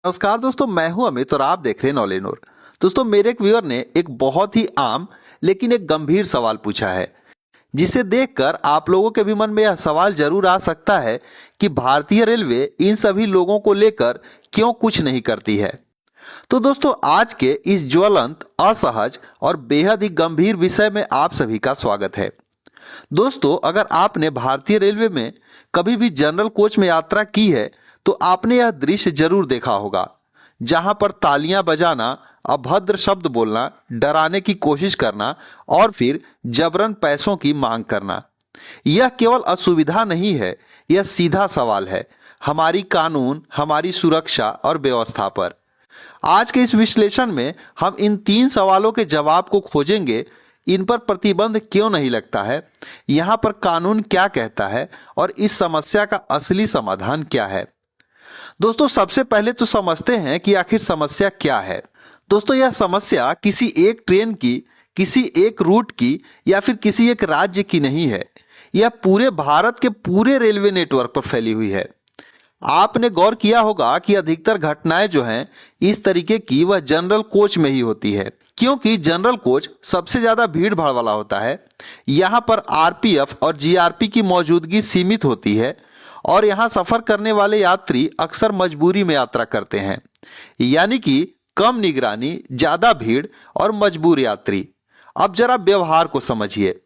नमस्कार दोस्तों, मैं हूं अमित और आप देख रहे हैं नॉलेज नूर। दोस्तों, मेरे एक व्यूअर ने एक बहुत ही आम लेकिन एक गंभीर सवाल पूछा है, जिसे देखकर आप लोगों के भी मन में यह सवाल जरूर आ सकता है कि भारतीय रेलवे इन सभी लोगों को लेकर क्यों कुछ नहीं करती है। तो दोस्तों, आज के इस ज्वलंत, असहज और बेहद ही गंभीर विषय में आप सभी का स्वागत है। दोस्तों, अगर आपने भारतीय रेलवे में कभी भी जनरल कोच में यात्रा की है तो आपने यह दृश्य जरूर देखा होगा, जहां पर तालियां बजाना, अभद्र शब्द बोलना, डराने की कोशिश करना और फिर जबरन पैसों की मांग करना। यह केवल असुविधा नहीं है, यह सीधा सवाल है हमारी कानून, हमारी सुरक्षा और व्यवस्था पर। आज के इस विश्लेषण में हम इन 3 सवालों के जवाब को खोजेंगे। इन पर प्रतिबंध क्यों नहीं लगता है, यहाँ पर कानून क्या कहता है और इस समस्या का असली समाधान क्या है। दोस्तों, सबसे पहले तो समझते हैं कि आखिर समस्या क्या है। दोस्तों, यह समस्या किसी एक ट्रेन की, किसी एक रूट की या फिर किसी एक राज्य की नहीं है। यह पूरे भारत के पूरे रेलवे नेटवर्क पर फैली हुई है। आपने गौर किया होगा कि अधिकतर घटनाएं जो हैं इस तरीके की, वह जनरल कोच में ही होती है, क्योंकि जनरल कोच सबसे ज्यादा भीड़ भाड़ वाला होता है। यहाँ पर आरपीएफ और जीआरपी की मौजूदगी सीमित होती है और यहाँ सफर करने वाले यात्री अक्सर मजबूरी में यात्रा करते हैं, यानी कि कम निगरानी, ज्यादा भीड़ और मजबूर यात्री। अब जरा व्यवहार को समझिए।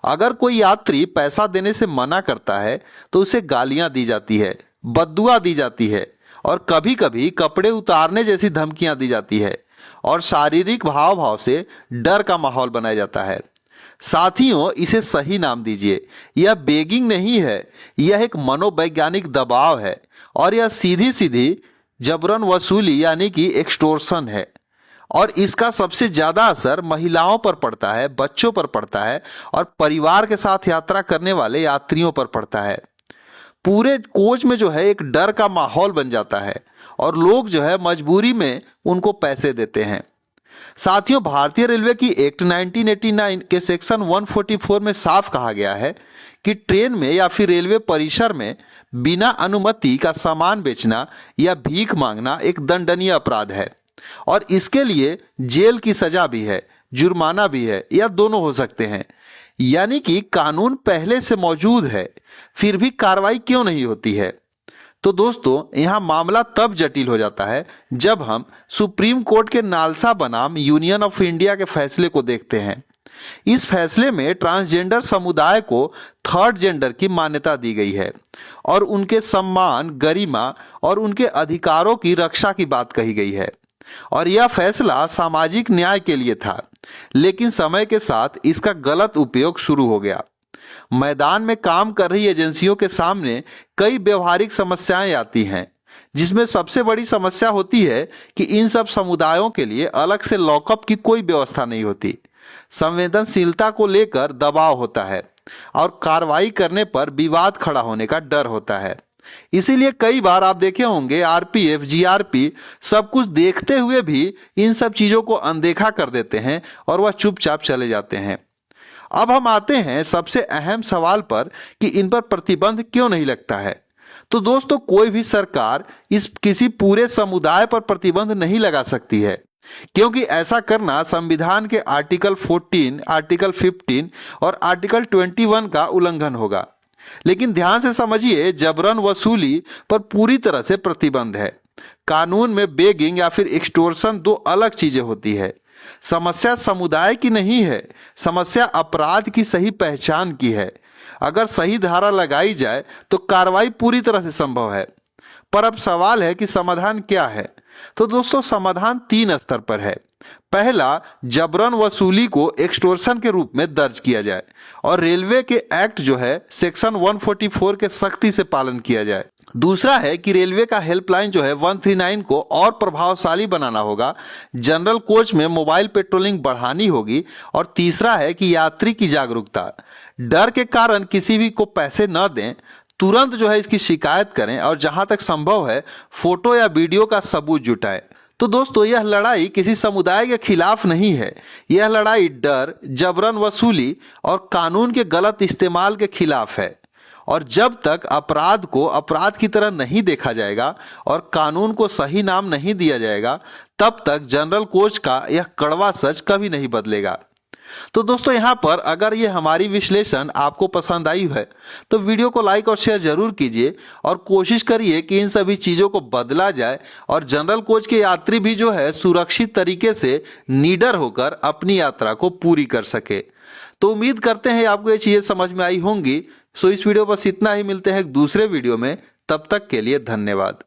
अगर कोई यात्री पैसा देने से मना करता है तो उसे गालियां दी जाती है, बद्दुआ दी जाती है और कभी कभी कपड़े उतारने जैसी धमकियां दी जाती है और शारीरिक भाव भाव से डर का माहौल बनाया जाता है। साथियों, इसे सही नाम दीजिए। यह बेगिंग नहीं है, यह एक मनोवैज्ञानिक दबाव है और यह सीधी सीधी जबरन वसूली यानी कि एक्सटोर्शन है। और इसका सबसे ज्यादा असर महिलाओं पर पड़ता है, बच्चों पर पड़ता है और परिवार के साथ यात्रा करने वाले यात्रियों पर पड़ता है। पूरे कोच में जो है एक डर का माहौल बन जाता है और लोग जो है मजबूरी में उनको पैसे देते हैं। साथियों, भारतीय रेलवे की एक्ट 1989 के सेक्शन 144 में साफ कहा गया है कि ट्रेन में या फिर रेलवे परिसर में बिना अनुमति का सामान बेचना या भीख मांगना एक दंडनीय अपराध है और इसके लिए जेल की सजा भी है, जुर्माना भी है, या दोनों हो सकते हैं। यानी कि कानून पहले से मौजूद है, फिर भी कार्रवाई क्यों नहीं होती है। तो दोस्तों, यहां मामला तब जटिल हो जाता है जब हम सुप्रीम कोर्ट के नालसा बनाम यूनियन ऑफ इंडिया के फैसले को देखते हैं। इस फैसले में ट्रांसजेंडर समुदाय को थर्ड जेंडर की मान्यता दी गई है और उनके सम्मान, गरिमा और उनके अधिकारों की रक्षा की बात कही गई है। और यह फैसला सामाजिक न्याय के लिए था, लेकिन समय के साथ इसका गलत उपयोग शुरू हो गया। मैदान में काम कर रही एजेंसियों के सामने कई व्यवहारिक समस्याएं आती हैं, जिसमें सबसे बड़ी समस्या होती है कि इन सब समुदायों के लिए अलग से लॉकअप की कोई व्यवस्था नहीं होती। संवेदनशीलता को लेकर दबाव होता है और कार्रवाई करने पर विवाद खड़ा होने का डर होता है। इसीलिए कई बार आप देखे होंगे आरपीएफ, जीआरपी सब कुछ देखते हुए भी इन सब चीजों को अनदेखा कर देते हैं और वह चुपचाप चले जाते हैं। अब हम आते हैं सबसे अहम सवाल पर कि इन पर प्रतिबंध क्यों नहीं लगता है। तो दोस्तों, कोई भी सरकार इस किसी पूरे समुदाय पर प्रतिबंध नहीं लगा सकती है, क्योंकि ऐसा करना संविधान के आर्टिकल 14, आर्टिकल 15 और आर्टिकल 21 का उल्लंघन होगा। लेकिन ध्यान से समझिए, जबरन वसूली पर पूरी तरह से प्रतिबंध है। कानून में बेगिंग या फिर एक्सटोर्शन दो अलग चीजें होती है। समस्या समुदाय की नहीं है, समस्या अपराध की सही पहचान की है। अगर सही धारा लगाई जाए तो कार्रवाई पूरी तरह से संभव है। पर अब सवाल है कि समाधान क्या है। तो दोस्तों, समाधान 3 स्तर पर है। पहला, जबरन वसूली को एक्सटोर्शन के रूप में दर्ज किया जाए और रेलवे के एक्ट जो है सेक्शन 144 के सख्ती से पालन किया जाए। दूसरा है कि रेलवे का हेल्पलाइन जो है 139 को और प्रभावशाली बनाना होगा। जनरल कोच में मोबाइल पेट्रोलिंग बढ़ानी होगी। और तीसरा है कि यात्री की जागरूकता, डर के कारण किसी भी को पैसे न दें, तुरंत जो है इसकी शिकायत करें और जहां तक संभव है फोटो या वीडियो का सबूत जुटाएं। तो दोस्तों, यह लड़ाई किसी समुदाय के खिलाफ नहीं है, यह लड़ाई डर, जबरन वसूली और कानून के गलत इस्तेमाल के खिलाफ है। और जब तक अपराध को अपराध की तरह नहीं देखा जाएगा और कानून को सही नाम नहीं दिया जाएगा, तब तक जनरल कोच का यह कड़वा सच कभी नहीं बदलेगा। तो दोस्तों, यहाँ पर अगर ये हमारी विश्लेषण आपको पसंद आई है तो वीडियो को लाइक और शेयर जरूर कीजिए और कोशिश करिए कि इन सभी चीज़ों को बदला जाए और जनरल कोच के यात्री भी जो है सुरक्षित तरीके से निडर होकर अपनी यात्रा को पूरी कर सके। तो उम्मीद करते हैं आपको ये चीज़ें समझ में आई होंगी। सो इस वीडियो बस इतना ही, मिलते हैं एक दूसरे वीडियो में, तब तक के लिए धन्यवाद।